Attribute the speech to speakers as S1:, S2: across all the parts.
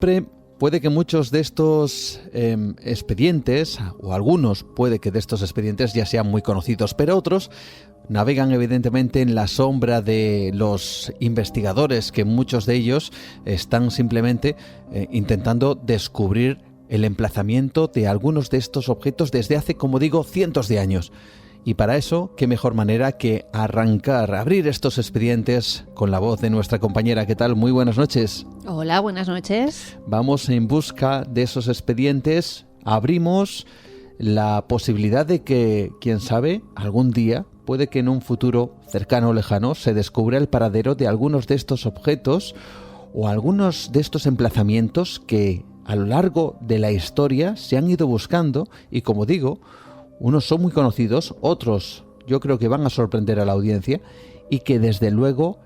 S1: siempre puede que muchos de estos expedientes, o algunos puede que de estos expedientes ya sean muy conocidos, pero otros navegan evidentemente en la sombra de los investigadores, que muchos de ellos están simplemente intentando descubrir el emplazamiento de algunos de estos objetos desde hace, como digo, cientos de años. Y para eso, qué mejor manera que abrir estos expedientes con la voz de nuestra compañera. ¿Qué tal? Muy buenas noches.
S2: Hola, buenas noches.
S1: Vamos en busca de esos expedientes. Abrimos la posibilidad de que, quién sabe, algún día, puede que en un futuro cercano o lejano, se descubra el paradero de algunos de estos objetos o algunos de estos emplazamientos que a lo largo de la historia se han ido buscando y, como digo, unos son muy conocidos, otros yo creo que van a sorprender a la audiencia y que desde luego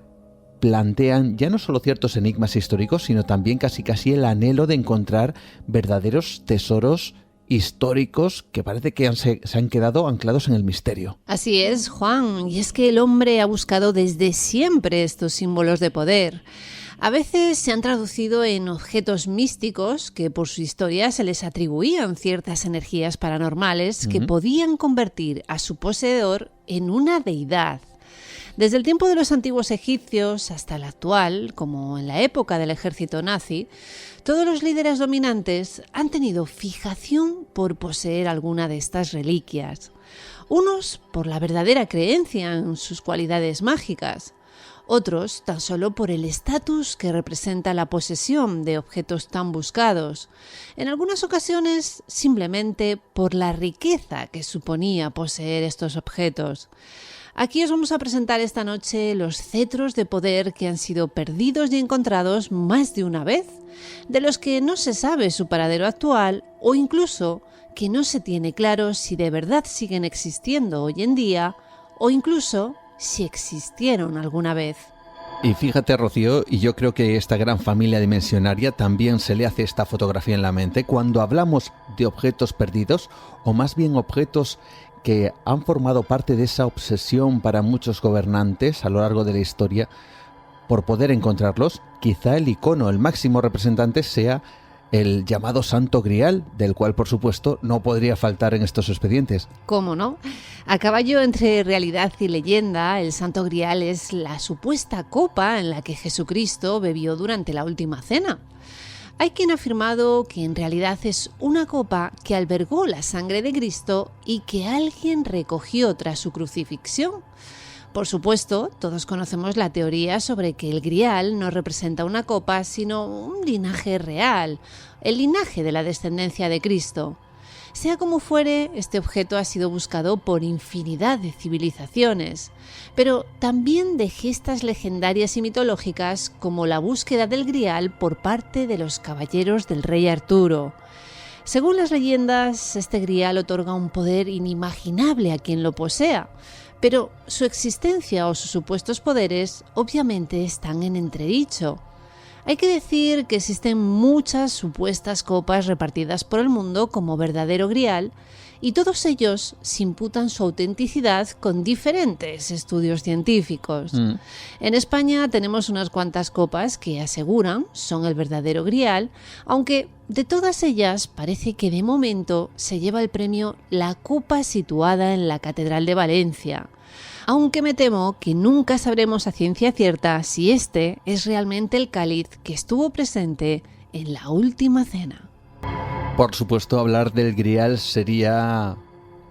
S1: plantean ya no solo ciertos enigmas históricos, sino también casi el anhelo de encontrar verdaderos tesoros históricos que parece que se han quedado anclados en el misterio.
S2: Así es, Juan, y es que el hombre ha buscado desde siempre estos símbolos de poder. A veces se han traducido en objetos místicos que por su historia se les atribuían ciertas energías paranormales que podían convertir a su poseedor en una deidad. Desde el tiempo de los antiguos egipcios hasta el actual, como en la época del ejército nazi, todos los líderes dominantes han tenido fijación por poseer alguna de estas reliquias. Unos por la verdadera creencia en sus cualidades mágicas, otros tan solo por el estatus que representa la posesión de objetos tan buscados, en algunas ocasiones simplemente por la riqueza que suponía poseer estos objetos. Aquí os vamos a presentar esta noche los cetros de poder que han sido perdidos y encontrados más de una vez, de los que no se sabe su paradero actual o incluso que no se tiene claro si de verdad siguen existiendo hoy en día o incluso si existieron alguna vez.
S1: Y fíjate, Rocío, y yo creo que esta gran familia dimensionaria también se le hace esta fotografía en la mente cuando hablamos de objetos perdidos, o más bien objetos que han formado parte de esa obsesión para muchos gobernantes a lo largo de la historia por poder encontrarlos. Quizá el icono, el máximo representante sea el llamado Santo Grial, del cual, por supuesto, no podría faltar en estos expedientes.
S2: ¿Cómo no? A caballo entre realidad y leyenda, el Santo Grial es la supuesta copa en la que Jesucristo bebió durante la última cena. Hay quien ha afirmado que en realidad es una copa que albergó la sangre de Cristo y que alguien recogió tras su crucifixión. Por supuesto, todos conocemos la teoría sobre que el Grial no representa una copa, sino un linaje real, el linaje de la descendencia de Cristo. Sea como fuere, este objeto ha sido buscado por infinidad de civilizaciones, pero también de gestas legendarias y mitológicas como la búsqueda del Grial por parte de los caballeros del rey Arturo. Según las leyendas, este Grial otorga un poder inimaginable a quien lo posea, pero su existencia o sus supuestos poderes obviamente están en entredicho. Hay que decir que existen muchas supuestas copas repartidas por el mundo como verdadero Grial y todos ellos se imputan su autenticidad con diferentes estudios científicos. En España tenemos unas cuantas copas que aseguran son el verdadero Grial, aunque de todas ellas parece que de momento se lleva el premio la copa situada en la Catedral de Valencia. Aunque me temo que nunca sabremos a ciencia cierta si este es realmente el cáliz que estuvo presente en la última cena.
S1: Por supuesto, hablar del Grial sería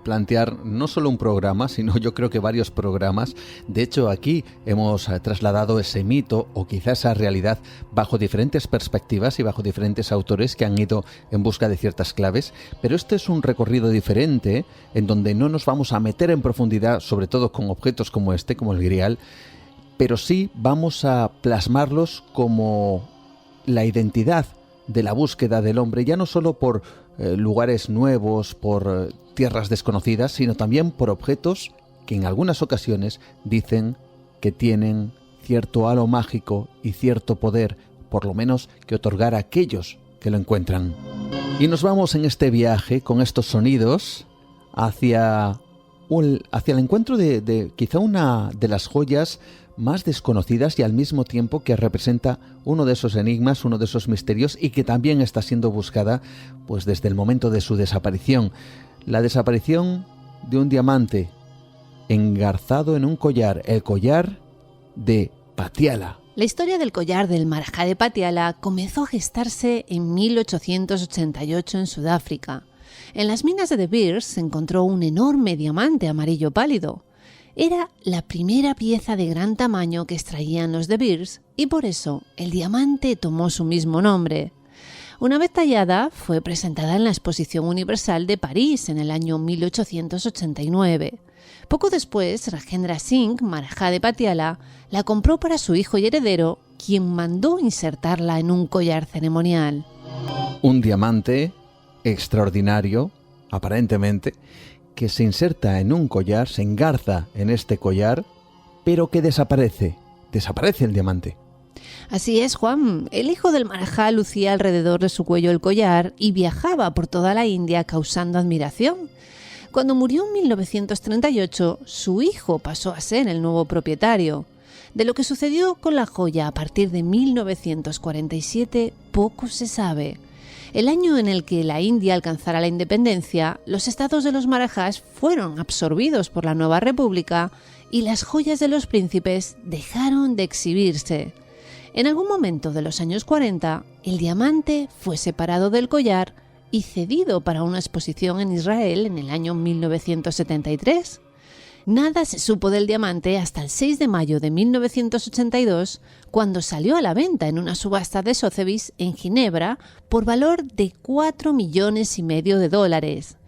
S1: plantear no solo un programa, sino yo creo que varios programas. De hecho, aquí hemos trasladado ese mito o quizás esa realidad bajo diferentes perspectivas y bajo diferentes autores que han ido en busca de ciertas claves. Pero este es un recorrido diferente en donde no nos vamos a meter en profundidad, sobre todo con objetos como este, como el Grial, pero sí vamos a plasmarlos como la identidad de la búsqueda del hombre, ya no solo por lugares nuevos, por tierras desconocidas, sino también por objetos que en algunas ocasiones dicen que tienen cierto halo mágico y cierto poder, por lo menos que otorgar a aquellos que lo encuentran. Y nos vamos en este viaje con estos sonidos hacia hacia el encuentro de quizá una de las joyas más desconocidas y al mismo tiempo que representa uno de esos enigmas, uno de esos misterios y que también está siendo buscada pues desde el momento de su desaparición. La desaparición de un diamante engarzado en un collar, el collar de Patiala.
S2: La historia del collar del Marajá de Patiala comenzó a gestarse en 1888 en Sudáfrica. En las minas de De Beers se encontró un enorme diamante amarillo pálido. Era la primera pieza de gran tamaño que extraían los De Beers y por eso el diamante tomó su mismo nombre. Una vez tallada, fue presentada en la Exposición Universal de París en el año 1889. Poco después, Rajendra Singh, Marajá de Patiala, la compró para su hijo y heredero, quien mandó insertarla en un collar ceremonial.
S1: Un diamante extraordinario, aparentemente, que se inserta en un collar, se engarza en este collar, pero que desaparece el diamante.
S2: Así es, Juan. El hijo del Marajá lucía alrededor de su cuello el collar y viajaba por toda la India causando admiración. Cuando murió en 1938, su hijo pasó a ser el nuevo propietario. De lo que sucedió con la joya a partir de 1947, poco se sabe. El año en el que la India alcanzara la independencia, los estados de los Marajás fueron absorbidos por la nueva república y las joyas de los príncipes dejaron de exhibirse. En algún momento de los años 40, el diamante fue separado del collar y cedido para una exposición en Israel en el año 1973. Nada se supo del diamante hasta el 6 de mayo de 1982, cuando salió a la venta en una subasta de Sotheby's en Ginebra por valor de $4,5 millones de dólares.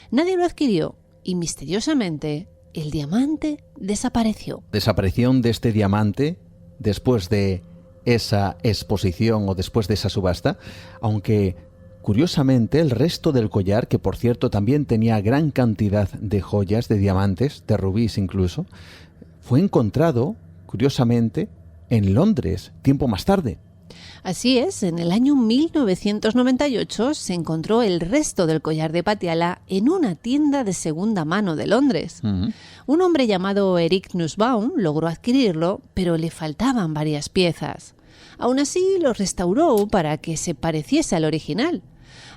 S2: Nadie lo adquirió y misteriosamente el diamante desapareció.
S1: Desaparición de este diamante después de esa exposición o después de esa subasta, aunque curiosamente el resto del collar, que por cierto también tenía gran cantidad de joyas, de diamantes, de rubíes incluso, fue encontrado, curiosamente, en Londres, tiempo más tarde.
S2: Así es, en el año 1998 se encontró el resto del collar de Patiala en una tienda de segunda mano de Londres. Un hombre llamado Eric Nussbaum logró adquirirlo, pero le faltaban varias piezas. Aún así, lo restauró para que se pareciese al original.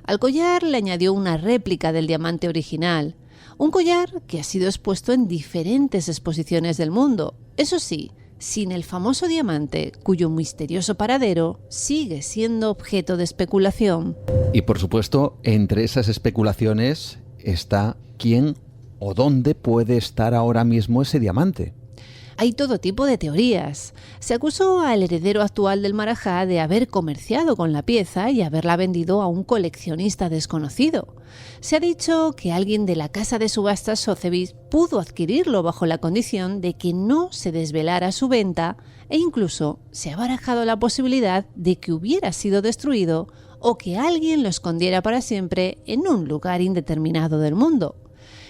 S2: Al collar le añadió una réplica del diamante original, un collar que ha sido expuesto en diferentes exposiciones del mundo. Eso sí, sin el famoso diamante, cuyo misterioso paradero sigue siendo objeto de especulación.
S1: Y por supuesto, entre esas especulaciones está quién o dónde puede estar ahora mismo ese diamante.
S2: Hay todo tipo de teorías. Se acusó al heredero actual del Marajá de haber comerciado con la pieza y haberla vendido a un coleccionista desconocido. Se ha dicho que alguien de la casa de subastas Sotheby's pudo adquirirlo bajo la condición de que no se desvelara su venta e incluso se ha barajado la posibilidad de que hubiera sido destruido o que alguien lo escondiera para siempre en un lugar indeterminado del mundo.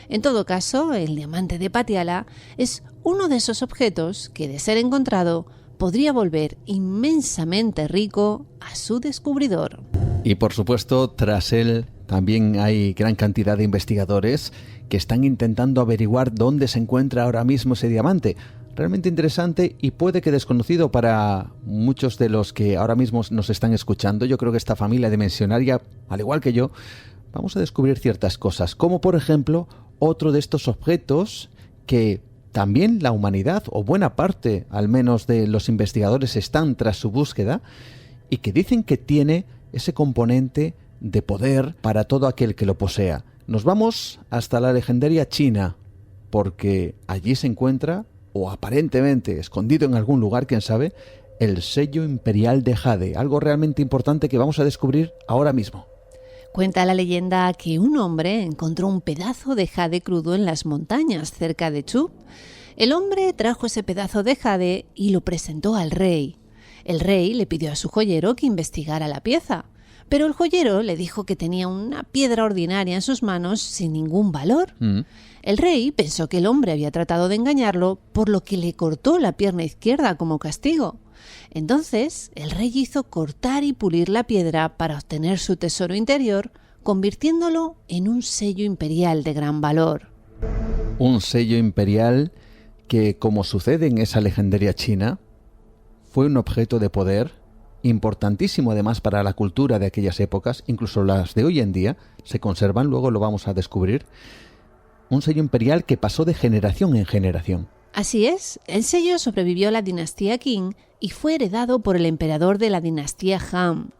S2: En todo caso, el diamante de Patiala es uno de esos objetos que, de ser encontrado, podría volver inmensamente rico a su descubridor.
S1: Y por supuesto, tras él también hay gran cantidad de investigadores que están intentando averiguar dónde se encuentra ahora mismo ese diamante. Realmente interesante y puede que desconocido para muchos de los que ahora mismo nos están escuchando. Yo creo que esta familia dimensionaria, al igual que yo, vamos a descubrir ciertas cosas, como por ejemplo otro de estos objetos que también la humanidad, o buena parte al menos de los investigadores, están tras su búsqueda y que dicen que tiene ese componente de poder para todo aquel que lo posea. Nos vamos hasta la legendaria China, porque allí se encuentra, o aparentemente escondido en algún lugar, quién sabe, el sello imperial de jade, algo realmente importante que vamos a descubrir ahora mismo.
S2: Cuenta la leyenda que un hombre encontró un pedazo de jade crudo en las montañas cerca de Chu. El hombre trajo ese pedazo de jade y lo presentó al rey. El rey le pidió a su joyero que investigara la pieza, pero el joyero le dijo que tenía una piedra ordinaria en sus manos sin ningún valor. El rey pensó que el hombre había tratado de engañarlo, por lo que le cortó la pierna izquierda como castigo. Entonces, el rey hizo cortar y pulir la piedra para obtener su tesoro interior, convirtiéndolo en un sello imperial de gran valor.
S1: Un sello imperial que, como sucede en esa legendaria China, fue un objeto de poder importantísimo además para la cultura de aquellas épocas, incluso las de hoy en día se conservan, luego lo vamos a descubrir. Un sello imperial que pasó de generación en generación.
S2: Así es, el sello sobrevivió a la dinastía Qing y fue heredado por el emperador de la dinastía Han.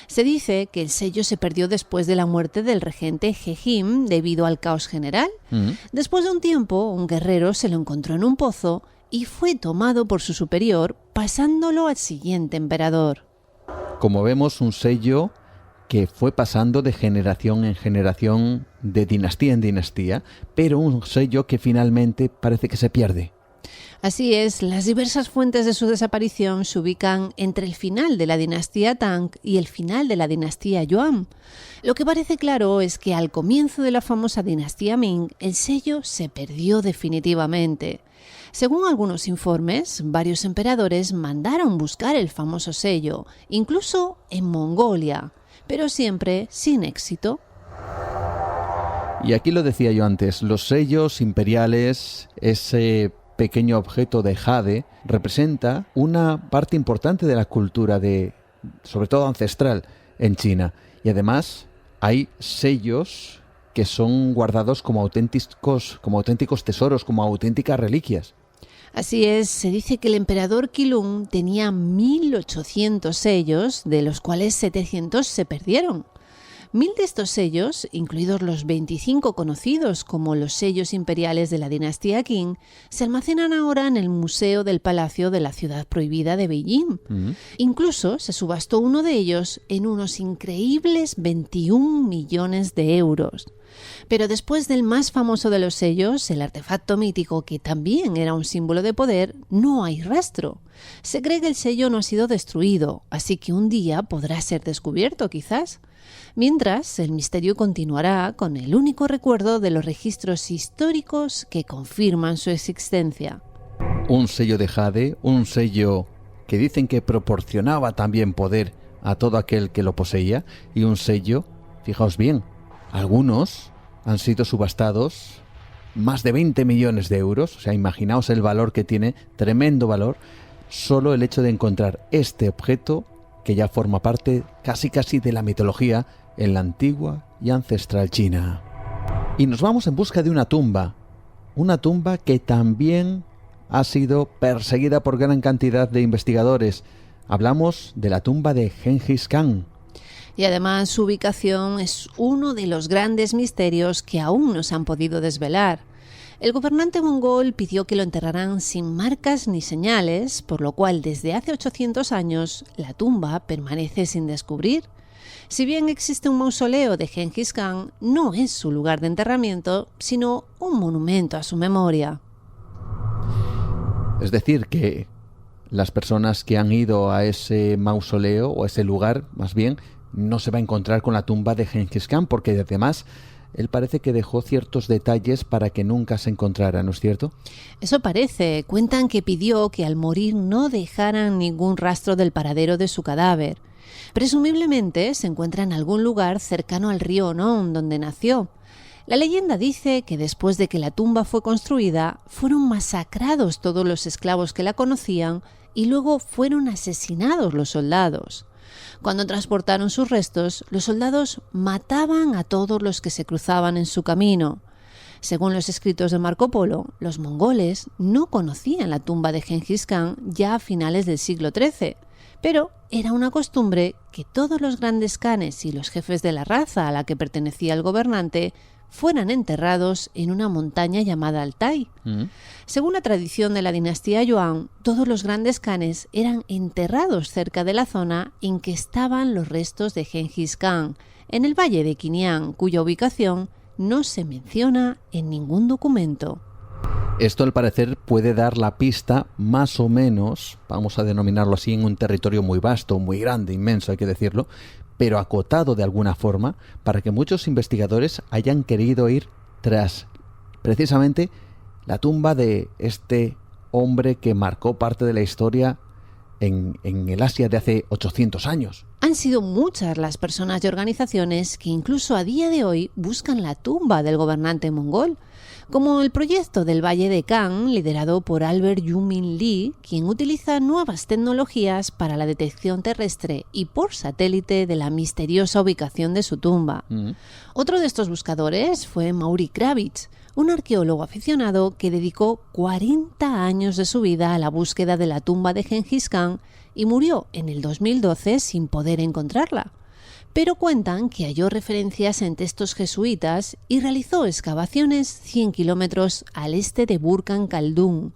S2: Se dice que el sello se perdió después de la muerte del regente He Jin debido al caos general. Después de un tiempo, un guerrero se lo encontró en un pozo y fue tomado por su superior, pasándolo al siguiente emperador.
S1: Como vemos, un sello que fue pasando de generación en generación, de dinastía en dinastía, pero un sello que finalmente parece que se pierde.
S2: Así es, las diversas fuentes de su desaparición se ubican entre el final de la dinastía Tang y el final de la dinastía Yuan. Lo que parece claro es que al comienzo de la famosa dinastía Ming, el sello se perdió definitivamente. Según algunos informes, varios emperadores mandaron buscar el famoso sello, incluso en Mongolia, pero siempre sin éxito.
S1: Y aquí lo decía yo antes, los sellos imperiales, ese pequeño objeto de jade, representa una parte importante de la cultura sobre todo ancestral, en China. Y además hay sellos que son guardados como auténticos tesoros, como auténticas reliquias.
S2: Así es, se dice que el emperador Qilong tenía 1800 sellos, de los cuales 700 se perdieron. 1000 de estos sellos, incluidos los 25 conocidos como los sellos imperiales de la dinastía Qing, se almacenan ahora en el Museo del Palacio de la Ciudad Prohibida de Beijing. Incluso se subastó uno de ellos en unos increíbles 21 millones de euros. Pero después del más famoso de los sellos, el artefacto mítico que también era un símbolo de poder, no hay rastro. Se cree que el sello no ha sido destruido, así que un día podrá ser descubierto quizás. Mientras, el misterio continuará con el único recuerdo de los registros históricos que confirman su existencia.
S1: Un sello de jade, un sello que dicen que proporcionaba también poder a todo aquel que lo poseía, y un sello, fijaos bien, algunos han sido subastados más de 20 millones de euros, o sea, imaginaos el valor que tiene, tremendo valor, solo el hecho de encontrar este objeto que ya forma parte casi de la mitología en la antigua y ancestral China. Y nos vamos en busca de una tumba que también ha sido perseguida por gran cantidad de investigadores. Hablamos de la tumba de Gengis Khan.
S2: Y además su ubicación es uno de los grandes misterios que aún no se han podido desvelar. El gobernante mongol pidió que lo enterraran sin marcas ni señales, por lo cual desde hace 800 años la tumba permanece sin descubrir. Si bien existe un mausoleo de Gengis Khan, no es su lugar de enterramiento, sino un monumento a su memoria.
S1: Es decir, que las personas que han ido a ese mausoleo, o a ese lugar, más bien, no se va a encontrar con la tumba de Gengis Khan, porque además él parece que dejó ciertos detalles para que nunca se encontrara, ¿no es cierto?
S2: Eso parece. Cuentan que pidió que al morir no dejaran ningún rastro del paradero de su cadáver. Presumiblemente se encuentra en algún lugar cercano al río Non, donde nació. La leyenda dice que después de que la tumba fue construida, fueron masacrados todos los esclavos que la conocían y luego fueron asesinados los soldados. Cuando transportaron sus restos, los soldados mataban a todos los que se cruzaban en su camino. Según los escritos de Marco Polo, los mongoles no conocían la tumba de Gengis Khan ya a finales del siglo XIII, pero era una costumbre que todos los grandes khanes y los jefes de la raza a la que pertenecía el gobernante fueran enterrados en una montaña llamada Altai. Según la tradición de la dinastía Yuan, todos los grandes khanes eran enterrados cerca de la zona en que estaban los restos de Gengis Khan, en el valle de Qinian, cuya ubicación no se menciona en ningún documento.
S1: Esto, al parecer, puede dar la pista, más o menos, vamos a denominarlo así, en un territorio muy vasto, muy grande, inmenso, hay que decirlo, pero acotado de alguna forma, para que muchos investigadores hayan querido ir tras precisamente la tumba de este hombre que marcó parte de la historia en el Asia de hace 800 años.
S2: Han sido muchas las personas y organizaciones que incluso a día de hoy buscan la tumba del gobernante mongol. como el proyecto del Valle de Kang, liderado por Albert Yu-Min Lee, quien utiliza nuevas tecnologías para la detección terrestre y por satélite de la misteriosa ubicación de su tumba. Otro de estos buscadores fue Maury Kravitz, un arqueólogo aficionado que dedicó 40 años de su vida a la búsqueda de la tumba de Gengis Khan y murió en el 2012 sin poder encontrarla. Pero cuentan que halló referencias en textos jesuitas y realizó excavaciones 100 kilómetros al este de Burkhan Khaldun.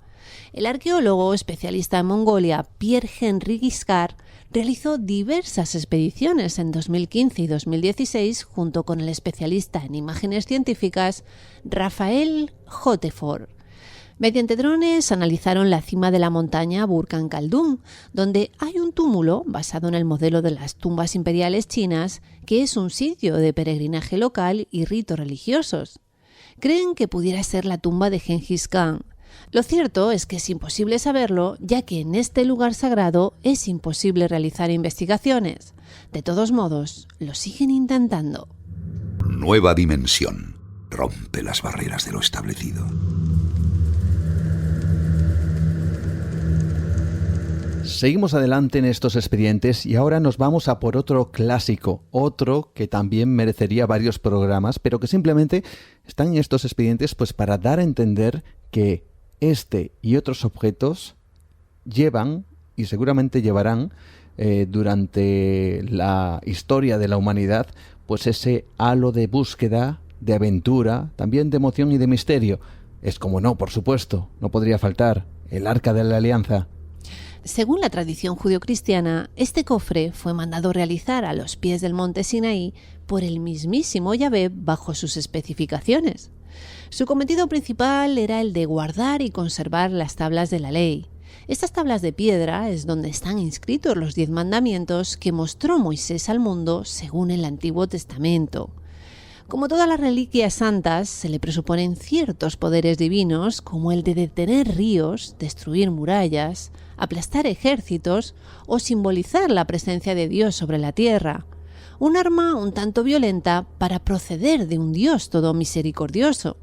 S2: El arqueólogo especialista en Mongolia, Pierre-Henri Giscard, realizó diversas expediciones en 2015 y 2016 junto con el especialista en imágenes científicas Raphael Hottefort. Mediante drones analizaron la cima de la montaña Burkhan Khaldun, donde hay un túmulo basado en el modelo de las tumbas imperiales chinas, que es un sitio de peregrinaje local y ritos religiosos. Creen que pudiera ser la tumba de Gengis Khan. Lo cierto es que es imposible saberlo, ya que en este lugar sagrado es imposible realizar investigaciones. De todos modos, lo siguen intentando.
S3: Nueva dimensión. Rompe las barreras de lo establecido.
S1: Seguimos adelante en estos expedientes y ahora nos vamos a por otro clásico, otro que también merecería varios programas, pero que simplemente están en estos expedientes pues para dar a entender que este y otros objetos llevan y seguramente llevarán durante la historia de la humanidad pues ese halo de búsqueda, de aventura, también de emoción y de misterio. Es como no, por supuesto, no podría faltar el Arca de la Alianza.
S2: Según la tradición judio-cristiana, este cofre fue mandado realizar a los pies del monte Sinaí por el mismísimo Yahvé bajo sus especificaciones. Su cometido principal era el de guardar y conservar las tablas de la ley. Estas tablas de piedra es donde están inscritos los 10 mandamientos que mostró Moisés al mundo según el Antiguo Testamento. Como todas las reliquias santas, se le presuponen ciertos poderes divinos, como el de detener ríos, destruir murallas, aplastar ejércitos o simbolizar la presencia de Dios sobre la tierra. Un arma un tanto violenta para proceder de un Dios todo misericordioso.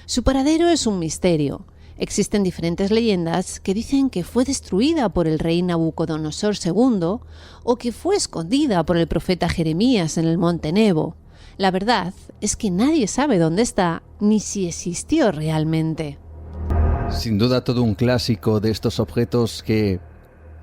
S2: Su paradero es un misterio. Existen diferentes leyendas que dicen que fue destruida por el rey Nabucodonosor II o que fue escondida por el profeta Jeremías en el monte Nebo. La verdad es que nadie sabe dónde está ni si existió realmente.
S1: Sin duda todo un clásico de estos objetos que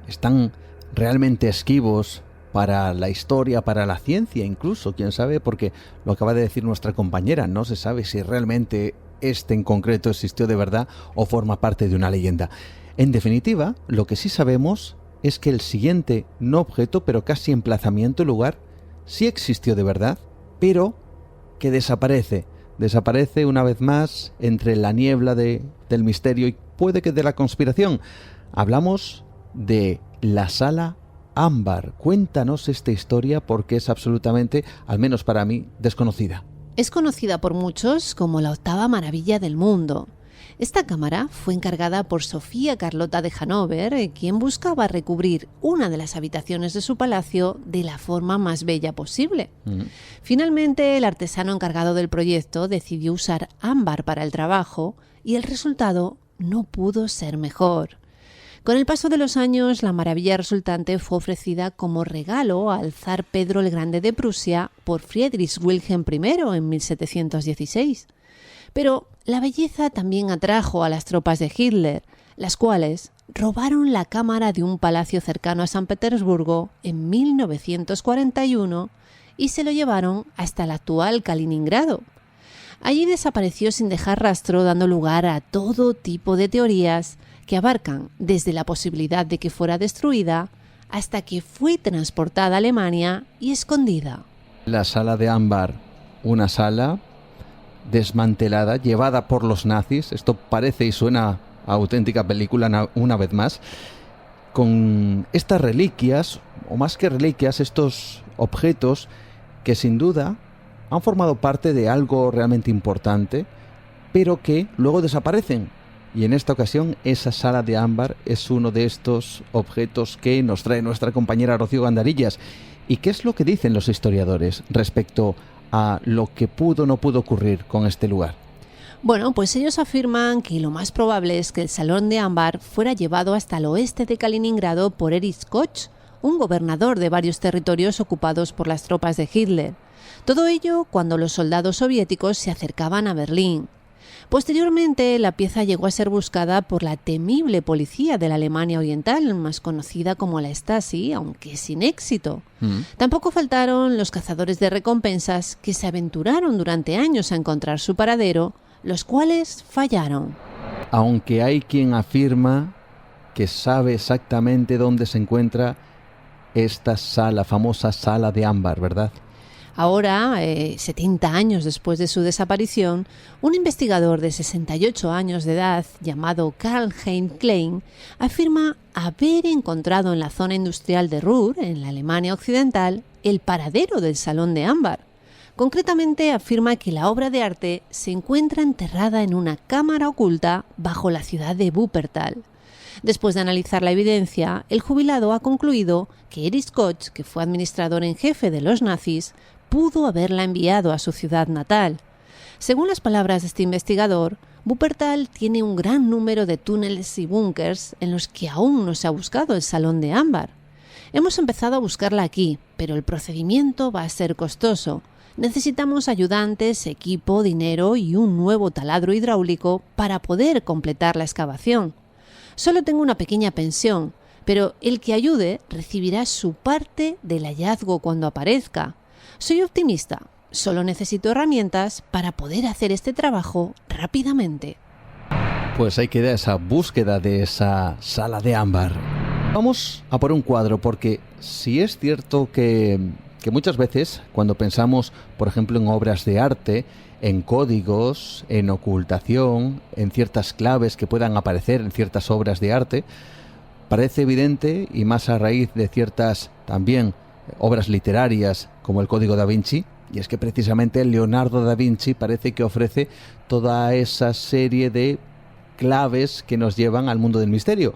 S1: están realmente esquivos para la historia, para la ciencia incluso, quién sabe, porque lo acaba de decir nuestra compañera, no se sabe si realmente este en concreto existió de verdad o forma parte de una leyenda. En definitiva, lo que sí sabemos es que el siguiente no objeto, pero casi emplazamiento, lugar, sí existió de verdad, pero que desaparece una vez más entre la niebla del misterio y puede que de la conspiración. Hablamos de la Sala Ámbar. Cuéntanos esta historia porque es absolutamente, al menos para mí, desconocida.
S2: Es conocida por muchos como la 8ª maravilla del mundo. Esta cámara fue encargada por Sofía Carlota de Hannover, quien buscaba recubrir una de las habitaciones de su palacio de la forma más bella posible. Finalmente, el artesano encargado del proyecto decidió usar ámbar para el trabajo y el resultado no pudo ser mejor. Con el paso de los años, la maravilla resultante fue ofrecida como regalo al zar Pedro el Grande de Prusia por Friedrich Wilhelm I en 1716. Pero la belleza también atrajo a las tropas de Hitler, las cuales robaron la cámara de un palacio cercano a San Petersburgo en 1941 y se lo llevaron hasta el actual Kaliningrado. Allí desapareció sin dejar rastro, dando lugar a todo tipo de teorías que abarcan desde la posibilidad de que fuera destruida hasta que fue transportada a Alemania y escondida.
S1: La sala de ámbar, una sala desmantelada, llevada por los nazis. Esto parece y suena a auténtica película una vez más, con estas reliquias, o más que reliquias, estos objetos que sin duda han formado parte de algo realmente importante, pero que luego desaparecen. Y en esta ocasión esa sala de ámbar es uno de estos objetos que nos trae nuestra compañera Rocío Gandarillas. ¿Y qué es lo que dicen los historiadores respecto a lo que pudo o no pudo ocurrir con este lugar?
S2: Bueno, pues ellos afirman que lo más probable es que el Salón de Ámbar fuera llevado hasta el oeste de Kaliningrado por Erich Koch, un gobernador de varios territorios ocupados por las tropas de Hitler. Todo ello cuando los soldados soviéticos se acercaban a Berlín. Posteriormente, la pieza llegó a ser buscada por la temible policía de la Alemania Oriental, más conocida como la Stasi, aunque sin éxito. Tampoco faltaron los cazadores de recompensas que se aventuraron durante años a encontrar su paradero, los cuales fallaron.
S1: Aunque hay quien afirma que sabe exactamente dónde se encuentra esta sala, famosa sala de ámbar, ¿verdad?
S2: Ahora, 70 años después de su desaparición, un investigador de 68 años de edad llamado Karl-Heinz Klein afirma haber encontrado en la zona industrial de Ruhr, en la Alemania Occidental, el paradero del Salón de Ámbar. Concretamente afirma que la obra de arte se encuentra enterrada en una cámara oculta bajo la ciudad de Wuppertal. Después de analizar la evidencia, el jubilado ha concluido que Erich Koch, que fue administrador en jefe de los nazis, pudo haberla enviado a su ciudad natal. Según las palabras de este investigador, Wuppertal tiene un gran número de túneles y búnkers en los que aún no se ha buscado el Salón de Ámbar. Hemos empezado a buscarla aquí, pero el procedimiento va a ser costoso. Necesitamos ayudantes, equipo, dinero y un nuevo taladro hidráulico para poder completar la excavación. Solo tengo una pequeña pensión, pero el que ayude recibirá su parte del hallazgo cuando aparezca. Soy optimista, solo necesito herramientas para poder hacer este trabajo rápidamente.
S1: Pues ahí queda esa búsqueda de esa sala de ámbar. Vamos a por un cuadro, porque si es cierto que muchas veces cuando pensamos, por ejemplo, en obras de arte, en códigos, en ocultación, en ciertas claves que puedan aparecer en ciertas obras de arte, parece evidente, y más a raíz de ciertas también obras literarias como el Código da Vinci, y es que precisamente Leonardo da Vinci parece que ofrece toda esa serie de claves que nos llevan al mundo del misterio.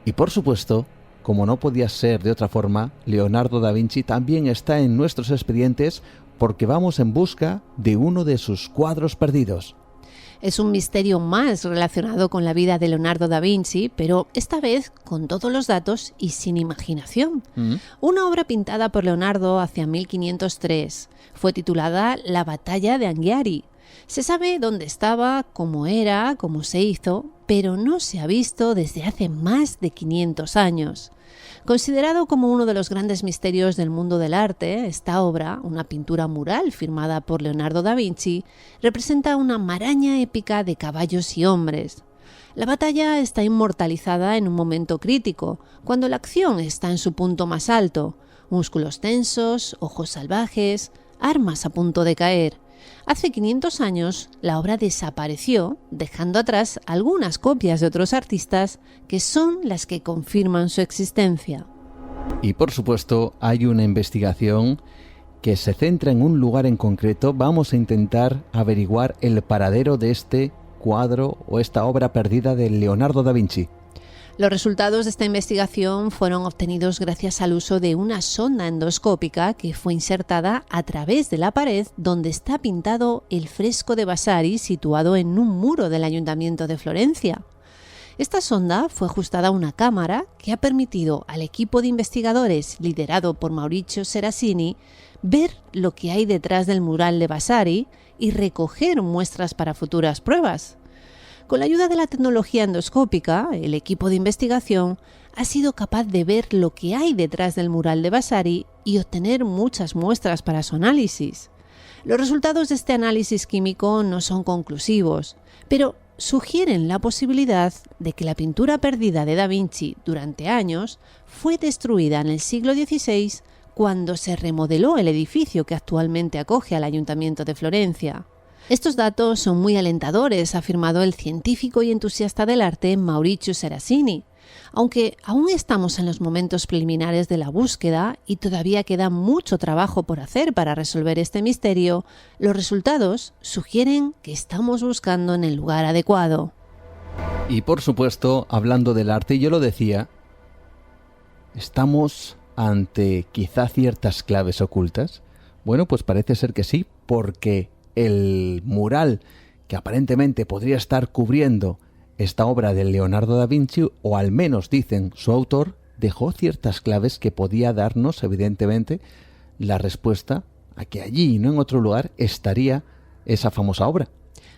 S1: Y por supuesto, como no podía ser de otra forma, Leonardo da Vinci también está en nuestros expedientes porque vamos en busca de uno de sus cuadros perdidos.
S2: Es un misterio más relacionado con la vida de Leonardo da Vinci, pero esta vez con todos los datos y sin imaginación. Una obra pintada por Leonardo hacia 1503. Fue titulada La batalla de Anghiari. Se sabe dónde estaba, cómo era, cómo se hizo, pero no se ha visto desde hace más de 500 años. Considerado como uno de los grandes misterios del mundo del arte, esta obra, una pintura mural firmada por Leonardo da Vinci, representa una maraña épica de caballos y hombres. La batalla está inmortalizada en un momento crítico, cuando la acción está en su punto más alto, músculos tensos, ojos salvajes, armas a punto de caer. Hace 500 años, la obra desapareció, dejando atrás algunas copias de otros artistas que son las que confirman su existencia.
S1: Y por supuesto, hay una investigación que se centra en un lugar en concreto. Vamos a intentar averiguar el paradero de este cuadro o esta obra perdida de Leonardo da Vinci.
S2: Los resultados de esta investigación fueron obtenidos gracias al uso de una sonda endoscópica que fue insertada a través de la pared donde está pintado el fresco de Vasari situado en un muro del Ayuntamiento de Florencia. Esta sonda fue ajustada a una cámara que ha permitido al equipo de investigadores liderado por Maurizio Serasini ver lo que hay detrás del mural de Vasari y recoger muestras para futuras pruebas. Con la ayuda de la tecnología endoscópica, el equipo de investigación ha sido capaz de ver lo que hay detrás del mural de Vasari y obtener muchas muestras para su análisis. Los resultados de este análisis químico no son conclusivos, pero sugieren la posibilidad de que la pintura perdida de Da Vinci durante años fue destruida en el siglo XVI cuando se remodeló el edificio que actualmente acoge al Ayuntamiento de Florencia. Estos datos son muy alentadores, ha afirmado el científico y entusiasta del arte Maurizio Serasini. Aunque aún estamos en los momentos preliminares de la búsqueda y todavía queda mucho trabajo por hacer para resolver este misterio, los resultados sugieren que estamos buscando en el lugar adecuado.
S1: Y por supuesto, hablando del arte, yo lo decía, ¿estamos ante quizá ciertas claves ocultas? Bueno, pues parece ser que sí, porque el mural que aparentemente podría estar cubriendo esta obra de Leonardo da Vinci, o al menos dicen su autor, dejó ciertas claves que podía darnos, evidentemente, la respuesta a que allí y no en otro lugar estaría esa famosa obra.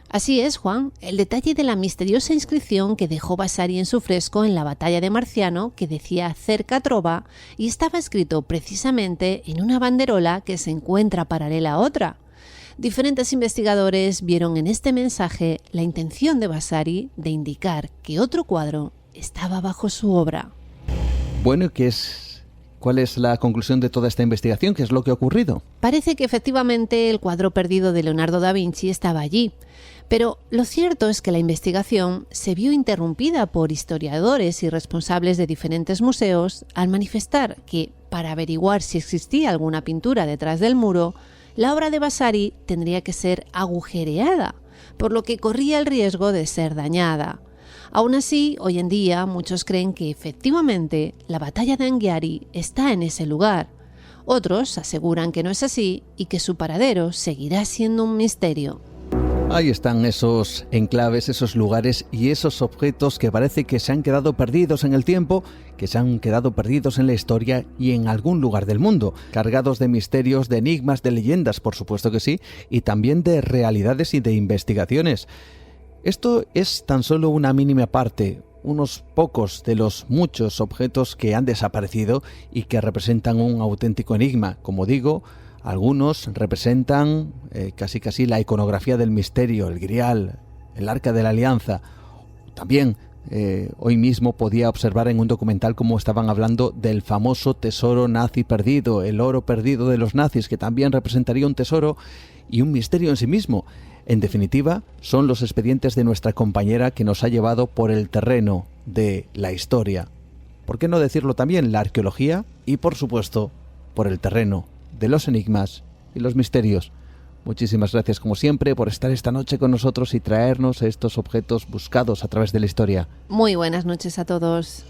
S2: Así es, Juan, el detalle de la misteriosa inscripción que dejó Vasari en su fresco en la batalla de Marciano, que decía Cerca Trova, y estaba escrito precisamente en una banderola que se encuentra paralela a otra. Diferentes investigadores vieron en este mensaje la intención de Vasari de indicar que otro cuadro estaba bajo su obra.
S1: Bueno, ¿cuál es la conclusión de toda esta investigación? ¿Qué es lo que ha ocurrido?
S2: Parece que efectivamente el cuadro perdido de Leonardo da Vinci estaba allí, pero lo cierto es que la investigación se vio interrumpida por historiadores y responsables de diferentes museos al manifestar que, para averiguar si existía alguna pintura detrás del muro, la obra de Vasari tendría que ser agujereada, por lo que corría el riesgo de ser dañada. Aún así, hoy en día muchos creen que efectivamente la batalla de Anghiari está en ese lugar. Otros aseguran que no es así y que su paradero seguirá siendo un misterio.
S1: Ahí están esos enclaves, esos lugares y esos objetos que parece que se han quedado perdidos en el tiempo, que se han quedado perdidos en la historia y en algún lugar del mundo, cargados de misterios, de enigmas, de leyendas, por supuesto que sí, y también de realidades y de investigaciones. Esto es tan solo una mínima parte, unos pocos de los muchos objetos que han desaparecido y que representan un auténtico enigma. Como digo, algunos representan casi la iconografía del misterio, el Grial, el Arca de la Alianza. También hoy mismo podía observar en un documental cómo estaban hablando del famoso tesoro nazi perdido, el oro perdido de los nazis, que también representaría un tesoro y un misterio en sí mismo. En definitiva, son los expedientes de nuestra compañera que nos ha llevado por el terreno de la historia. ¿Por qué no decirlo también? La arqueología y, por supuesto, por el terreno de los enigmas y los misterios. Muchísimas gracias, como siempre, por estar esta noche con nosotros y traernos estos objetos buscados a través de la historia.
S2: Muy buenas noches a todos.